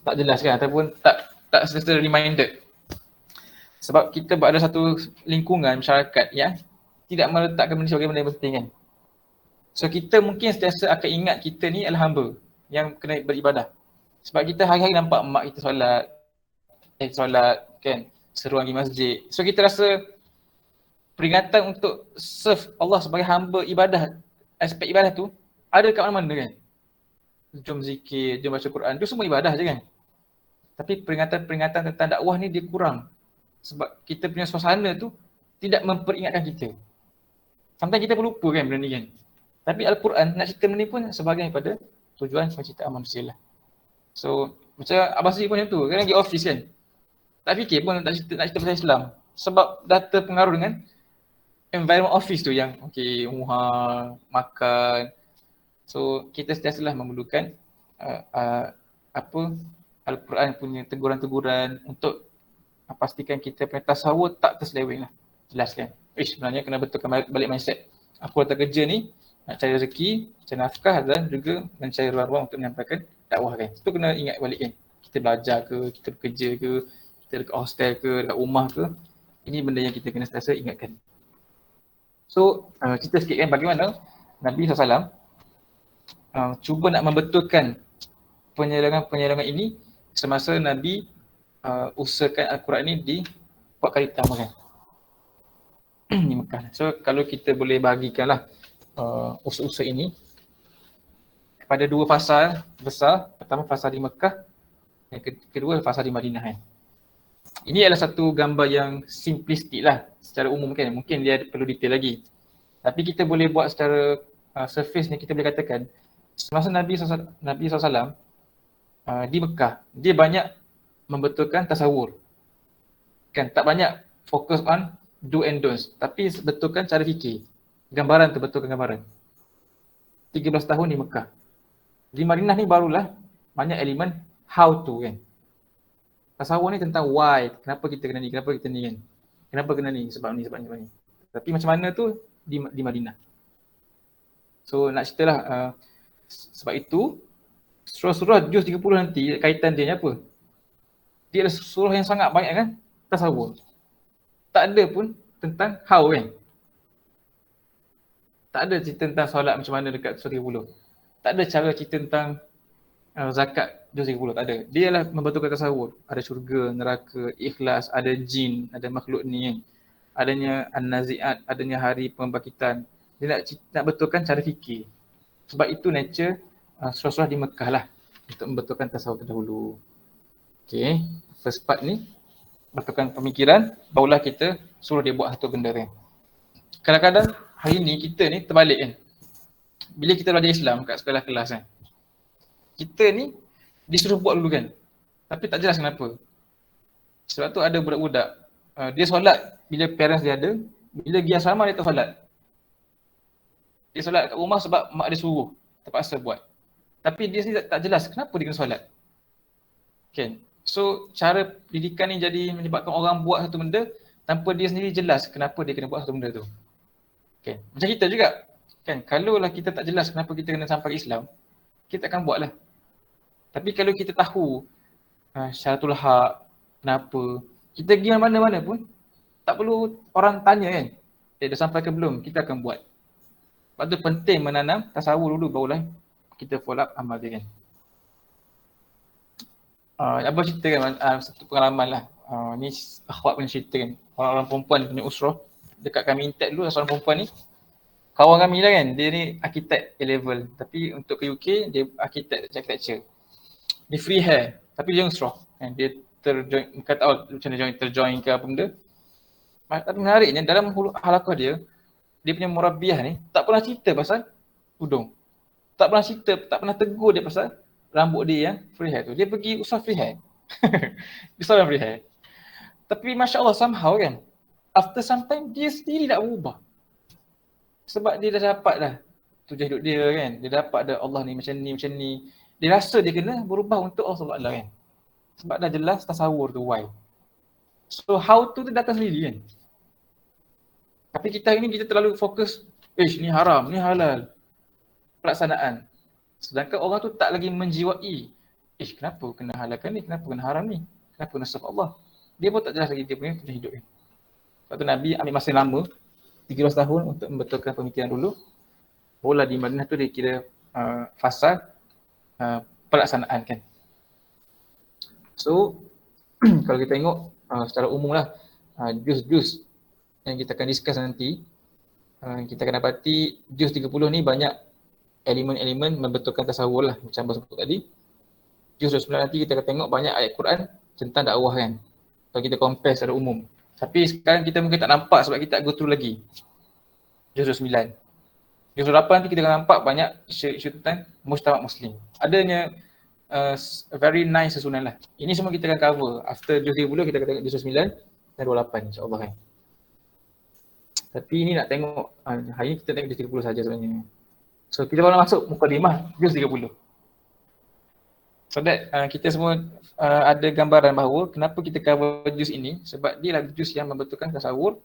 Speaker 1: tak jelas kan ataupun tak selalu reminded. Sebab kita berada satu lingkungan masyarakat yang tidak meletakkan benda sebagai benda yang penting kan. So kita mungkin sentiasa akan ingat kita ni adalah hamba yang kena beribadah. Sebab kita hari-hari nampak mak kita solat kan, seruan pergi masjid. So kita rasa peringatan untuk serve Allah sebagai hamba ibadah, aspek ibadah tu ada kat mana-mana kan. Jom zikir, jom baca Quran, tu semua ibadah je kan. Tapi peringatan-peringatan tentang dakwah ni dia kurang. Sebab kita punya suasana tu tidak memperingatkan kita. Sometimes kita pun lupa kan benda ni kan. Tapi Al-Quran nak cerita benda ni pun sebagai daripada tujuan penciptaan manusia lah. So macam Abang Sri pun macam tu, kan pergi office kan. Tak fikir pun nak cerita pasal Islam. Sebab dah terpengaruh dengan environment office tu yang muha, makan. So kita sentiasalah memerlukan Al-Quran punya teguran-teguran untuk pastikan kita punya tasawur tak terseleweng lah. Jelas kan? Sebenarnya kena betulkan balik mindset. Aku datang kerja ni nak cari rezeki, cari nafkah dan juga mencari ruang-ruang untuk menyampaikan dakwah kan. Itu kena ingat balik kan. Kita belajar ke, kita bekerja ke, kita dekat hostel ke, dekat rumah ke. Ini benda yang kita kena sentiasa ingatkan. So, cerita sikit kan bagaimana Nabi SAW cuba nak membetulkan penyelewengan ini semasa Nabi usahakan Al-Quran ini di 4 kali pertama kan. di Mekah. So kalau kita boleh bahagikanlah usaha-usaha ini pada dua fasa besar. Pertama fasa di Mekah, yang kedua fasa di Madinah kan. Ini adalah satu gambar yang simplistik lah secara umum kan. Mungkin dia perlu detail lagi. Tapi kita boleh buat secara surface ni, kita boleh katakan semasa Nabi SAW di Mekah, dia banyak membetulkan tasawur. Kan tak banyak fokus on do and don'ts, tapi betulkan cara fikir. Gambaran tu, betulkan gambaran. 13 tahun di Mekah. Di Madinah ni barulah banyak elemen how to kan. Tasawur ni tentang why, kenapa kita kena ni, kenapa kita ni kan. Kenapa kena ni, sebab ni, sebab ni, sebab ni. Tapi macam mana tu di Madinah. So nak ceritalah sebab itu surah-surah juz 30 nanti kaitan dia ni apa? Dia adalah surah yang sangat banyak kan tasawur. Tak ada pun tentang how kan. Tak ada cerita tentang solat macam mana dekat surah 30. Tak ada cara cerita tentang zakat juz 30, tak ada. Dia adalah membetulkan tasawur. Ada syurga, neraka, ikhlas, ada jin, ada makhluk ni kan. Adanya an-nazi'at, adanya hari pembangkitan. Dia nak betulkan cara fikir. Sebab itu nature surah-surah di Mekah lah untuk membetulkan tasawuf terdahulu. Okay, first part ni betulkan pemikiran, barulah kita suruh dia buat satu benda kan. Kadang-kadang hari ni kita ni terbalik kan. Bila kita belajar Islam kat sekolah kelas kan, kita ni disuruh buat dulu kan, tapi tak jelas kenapa. Sebab tu ada budak-budak, dia solat bila parents dia ada, bila pergi asrama dia tak solat. Dia solat kat rumah sebab mak dia suruh, terpaksa buat. Tapi dia sendiri tak jelas kenapa dia kena solat. Okay. So cara pendidikan ni jadi menyebabkan orang buat satu benda tanpa dia sendiri jelas kenapa dia kena buat satu benda tu. Okay. Macam kita juga. Kan, kalaulah kita tak jelas kenapa kita kena sampai Islam, kita akan buat lah. Tapi kalau kita tahu syaratul haq, kenapa, kita pergi mana-mana pun, tak perlu orang tanya kan, dah sampai ke belum, kita akan buat. Sebab tu penting menanam tasawur dulu, barulah kita follow up amal dia kan. Abang cerita kan, satu pengalaman lah. Ni akhwat punya cerita kan, orang-orang perempuan punya usrah. Dekat kami Intek dulu, seorang perempuan ni, kawan kami lah kan, dia ni arkitek A-level. Tapi untuk ke UK, dia architecture. Dia free hair, tapi dia usrah. Dia terjoin, bukan tahu macam mana terjoin ke apa benda. Tapi menariknya, dalam halaqah dia punya murabbiyah ni tak pernah cerita pasal hudung. Tak pernah cerita, tak pernah tegur dia pasal rambut dia yang free hair tu. Dia pergi usah free hair. Dia usah free hair. Tapi Masya Allah somehow kan, after some time dia sendiri nak berubah. Sebab dia dah dapat dah tujuan hidup dia kan. Dia dapat dah Allah ni macam ni, macam ni. Dia rasa dia kena berubah untuk Allah SWT kan. Sebab dah jelas tasawur tu why. So how to tu datang sendiri kan. Tapi kita hari ni kita terlalu fokus, ni haram, ni halal. Pelaksanaan. Sedangkan orang tu tak lagi menjiwai, kenapa kena halalkan ni, kenapa kena haram ni, kenapa kena sifat Allah. Dia pun tak jelas lagi dia punya tujuan hidup ni. Sebab tu Nabi ambil masa lama, 13 tahun untuk membetulkan pemikiran dulu. Bola di Madinah tu dia kira fasa pelaksanaan kan. So, kalau kita tengok secara umum lah, juz-juz yang kita akan discuss nanti, kita akan dapati juz 30 ni banyak elemen-elemen membetulkan tasawur lah macam abang sebut tadi. Juz 29 nanti kita akan tengok banyak ayat Quran tentang dakwah kan. Kalau kita compare secara umum. Tapi sekarang kita mungkin tak nampak sebab kita tak go through lagi. Juz 29. Juz 28 nanti kita akan nampak banyak isu tentang mujtama' muslim. Adanya very nice susunan lah. Ini semua kita akan cover. After juz 30 kita akan tengok juz 29 dan 28 insyaAllah kan. Tapi ini nak tengok, hari ni kita tengok juz 30 saja sebenarnya. So kita baru masuk mukadimah juz 30. So that kita semua ada gambaran bahawa kenapa kita cover juz ini, sebab dia lah juz yang membetulkan tasawur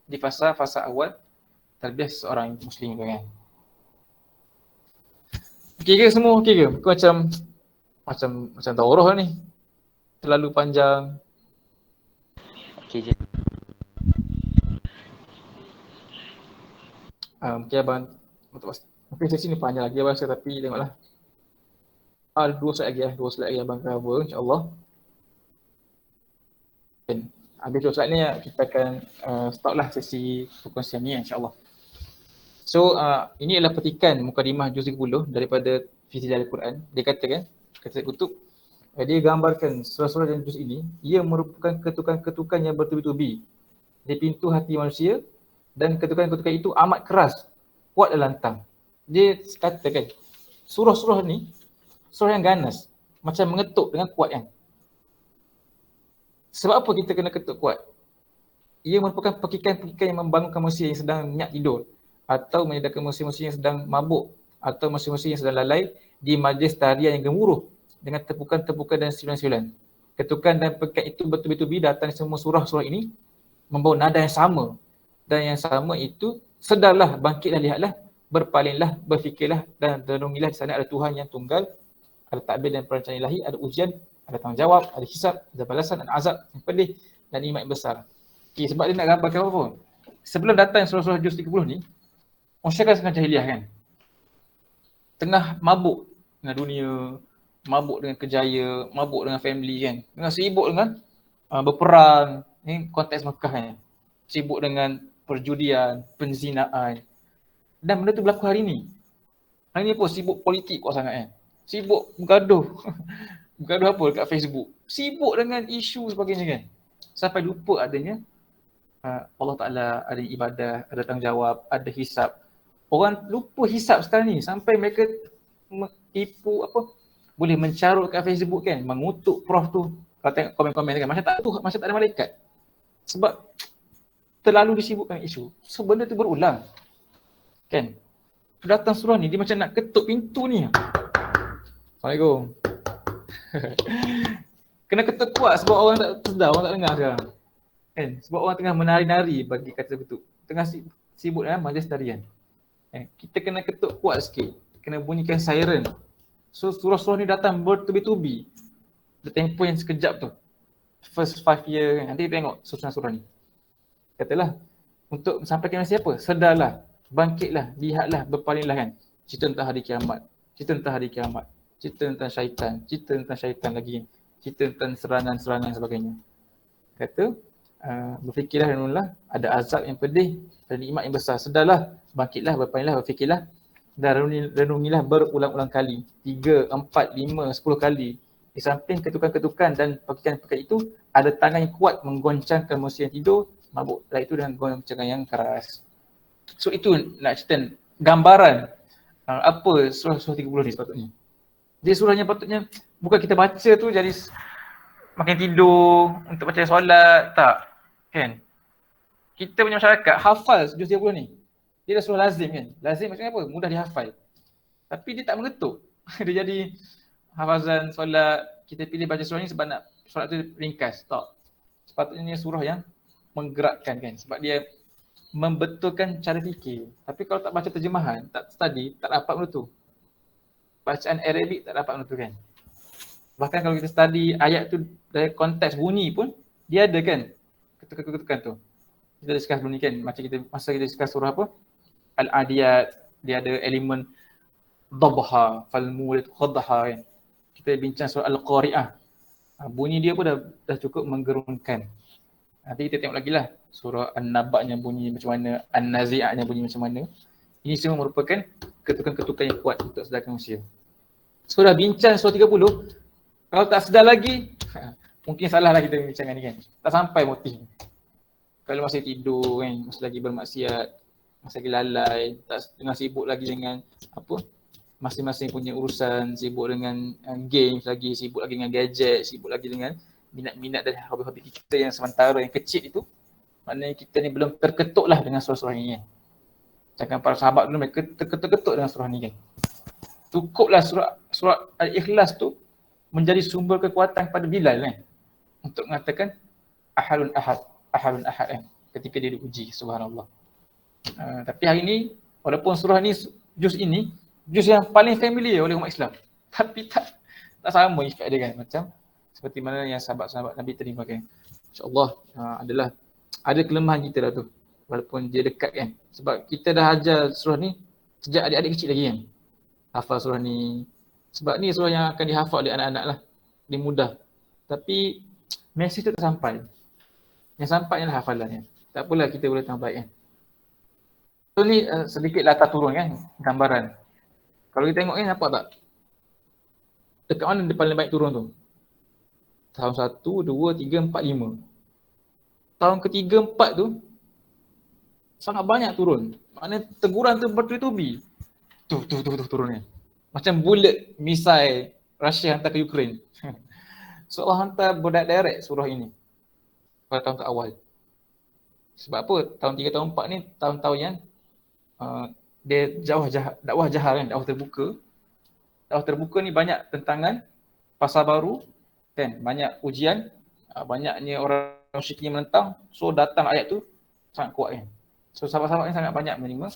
Speaker 1: di fasa-fasa awal tarbiyah seorang muslim tu kan. Okey ke semua? Okey ke? Macam daurah ni. Terlalu panjang.
Speaker 2: Okey je.
Speaker 1: Mungkin abang mungkin sesi ni panjang lagi abang rasa, tapi tengoklah. Dua slide lagi abang cover insya-Allah. Habis soalan ni kita akan stop lah sesi perkongsian ni insya-Allah. So ini adalah petikan mukadimah juz 30 daripada Fi Zilalil Quran. Dia katakan, kata Kutub, dia gambarkan surah-surah dalam juz ini, ia merupakan ketukan-ketukan yang bertubi-tubi di pintu hati manusia dan ketukan-ketukan itu amat keras, kuat dan lantang. Dia katakan surah-surah ni surah yang ganas, macam mengetuk dengan kuat kan. Sebab apa kita kena ketuk kuat? Ia merupakan pekikan-pekikan yang membangunkan manusia yang sedang nyak tidur, atau menyedarkan manusia-manusia yang sedang mabuk, atau manusia-manusia yang sedang lalai di majlis tarian yang gemuruh dengan tepukan-tepukan dan siulan-siulan. Ketukan dan pekikan itu bertubi-tubi datang semua surah-surah ini membawa nada yang sama, dan yang sama itu, sedarlah, bangkitlah, lihatlah, berpalinglah, berfikirlah dan renungilah di sana ada Tuhan yang tunggal, ada takbir dan perancangan ilahi, ada ujian, ada tanggungjawab, ada hisab, ada balasan, ada azab yang pedih dan nikmat yang besar. Okay, sebab dia nak gambarkan apa pun. Sebelum datang surah-surah juz 30 ni, masyarakat sedang jahiliah kan. Tengah mabuk dengan dunia, mabuk dengan kerjaya, mabuk dengan family kan. Tengah sibuk dengan berperang, ni konteks Mekah kan. Sibuk dengan perjudian, penzinaan. Dan benda tu berlaku hari ni. Hari ni pun sibuk politik kuat sangat kan. Sibuk bergaduh. Bergaduh apa dekat Facebook. Sibuk dengan isu sebagainya kan. Sampai lupa adanya Allah Ta'ala, ada ibadah, ada tanggungjawab, ada hisab. Orang lupa hisab sekarang ni. Sampai mereka tipu apa, boleh mencarut kat Facebook kan. Mengutuk prof tu. Kalau tengok komen-komen kan. Macam tak ada malaikat. Sebab terlalu disibukkan isu. So benda tu berulang. Kan? Datang surah ni, dia macam nak ketuk pintu ni. Assalamualaikum. Kena ketuk kuat sebab orang tak sedar, orang tak dengar sekarang. Kan? Sebab orang tengah menari-nari bagi kata betul. Tengah sibuk dengan majlis tarian. Kita kena ketuk kuat sikit. Kena bunyikan siren. So surah-surah ni datang bertubi-tubi. The tempo yang sekejap tu. First 5 year kan. Nanti tengok surah-surah ni. Katalah, untuk sampaikan siapa? Sedarlah, bangkitlah, lihatlah, berpalinglah kan. Cerita tentang hari kiamat. Cerita tentang hari kiamat. Cerita tentang syaitan. Cerita tentang syaitan lagi. Cerita tentang serangan-serangan dan sebagainya. Kata, berfikirlah, renunglah, ada azab yang pedih dan nikmat yang besar. Sedarlah, bangkitlah, berpalinglah, berfikirlah dan renungilah berulang-ulang kali. 3, 4, 5, 10 kali. Di samping ketukan-ketukan dan pekikan-pekikan itu, ada tangan yang kuat menggoncangkan manusia yang tidur, mabuk. Dan itu dengan goncangan yang keras. So itu nak cerita gambaran apa surah-surah 30 ni sepatutnya. Dia surah yang patutnya bukan kita baca tu jadi makin tidur untuk baca solat, tak. Kan? Kita punya masyarakat hafal juz 30 ni. Dia dah surah lazim kan. Lazim maksudnya apa? Mudah dihafal. Tapi dia tak mengetuk. Dia jadi hafazan solat, kita pilih baca surah ni sebab nak solat tu ringkas. Tak. Sepatutnya surah yang menggerakkan kan. Sebab dia membetulkan cara fikir. Tapi kalau tak baca terjemahan, tak study, tak dapat benda tu. Bacaan Arabic tak dapat benda tu kan. Bahkan kalau kita study ayat tu dari konteks bunyi pun, dia ada kan ketukan-ketukan tu. Kita discuss bunyi kan, macam masa kita discuss surah apa? Al-Adiyat, dia ada elemen dhabha, fal-mulid khadha kan. Kita bincang surah Al-Qari'ah. Bunyi dia pun dah cukup menggerunkan. Nanti kita tengok lagi lah surah An-Naba' nya bunyi macam mana, An-Nazi'ah nya bunyi macam mana. Ini semua merupakan ketukan-ketukan yang kuat untuk sedarkan manusia. So dah bincang surah 30, kalau tak sedar lagi, mungkin salah lah kita bincang ni kan. Tak sampai motif. Kalau masih tidur kan, masih lagi bermaksiat, masih lagi lalai, tak tengah sibuk lagi dengan apa, masing-masing punya urusan, sibuk dengan games lagi, sibuk lagi dengan gadget, sibuk lagi dengan minat-minat dan hobi-hobi kita yang sementara, yang kecil itu. Maknanya kita ni belum terketuk lah dengan surah-surah ni kan. Jangan para sahabat dulu mereka terketuk-ketuk dengan surah ni kan. Cukuplah surah Al-Ikhlas tu menjadi sumber kekuatan kepada Bilal kan. Untuk mengatakan ahadun ahad kan. Ketika dia diuji, subhanallah. Tapi hari ni, walaupun surah ni, juz ini, juz yang paling familiar oleh umat Islam. Tapi tak sama efek dia kan. Macam seperti mana yang sahabat-sahabat Nabi terima kan. InsyaAllah ada kelemahan kita lah tu. Walaupun dia dekat kan. Sebab kita dah ajar surah ni sejak adik-adik kecil lagi kan. Hafal surah ni. Sebab ni surah yang akan dihafal oleh anak-anak lah. Dia mudah. Tapi mesej tu tak sampai. Yang sampainya lah hafalannya. Tak apalah kita boleh tambah baik kan. So ni sedikit latar turun kan, gambaran. Kalau kita tengok ni nampak tak? Dekat mana dia paling baik turun tu? Tahun 1, 2, 3, 4, 5. Tahun ketiga, 4 tu sangat banyak turun. Maknanya teguran tu bertubi-tubi. Tu turunnya. Macam bullet misai Rusia hantar ke Ukraine. So Allah hantar direct surah ini pada tahun awal. Sebab apa? Tahun 3, tahun 4 ni tahun-tahun yang dia dakwah jahar kan, dakwah terbuka. Dakwah terbuka ni banyak tentangan, pasal baru kan, banyak ujian, banyaknya orang musyrikin menentang. So datang ayat tu sangat kuat kan. So sahabat-sahabat ni sangat banyak menerima.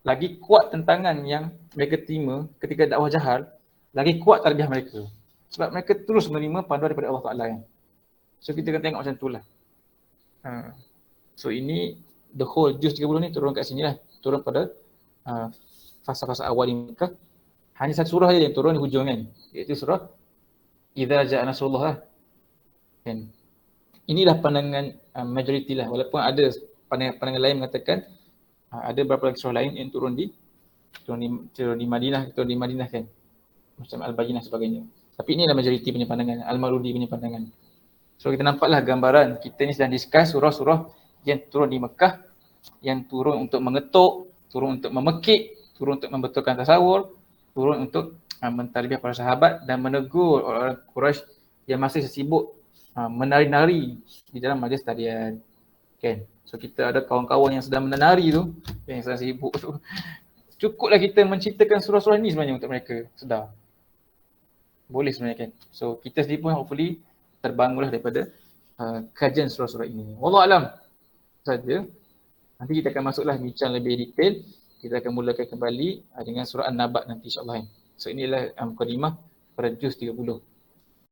Speaker 1: Lagi kuat tentangan yang mereka terima ketika dakwah jahar, lagi kuat tarbiyah mereka. Sebab mereka terus menerima panduan daripada Allah Ta'ala kan. So kita akan tengok macam tu lah. So ini the whole juz 30 ni turun kat sini lah. Turun pada fasa-fasa awal di Mekah. Hanya satu surah je yang turun di hujung kan. Iaitu surah Idza Ja'a Nasrullah lah. Kan. Inilah pandangan majoriti lah. Walaupun ada pandangan lain mengatakan ada beberapa lagi surah lain yang turun di Madinah kan. Macam Al-Bayyinah sebagainya. Tapi inilah majoriti punya pandangan, Al-Marudi punya pandangan. So kita nampaklah gambaran kita ni sedang discuss surah-surah yang turun di Mekah, yang turun untuk mengetuk, turun untuk memekik, turun untuk membetulkan tasawur, turun untuk mentarbiyah para sahabat dan menegur orang Quraisy yang masih sibuk menari-nari di dalam majlis tarian. Kan? So kita ada kawan-kawan yang sedang menari tu, yang sedang sibuk tu. Cukuplah kita menceritakan surah-surah ni sebenarnya untuk mereka sedar. Boleh sebenarnya kan. So kita sendiri pun hopefully terbangunlah daripada kajian surah-surah ini. Wallahualam saja. Nanti kita akan masuklah bincang lebih detail. Kita akan mulakan kembali dengan surah An-Naba nanti insya-Allah. So inilah mukadimah pada juz 30.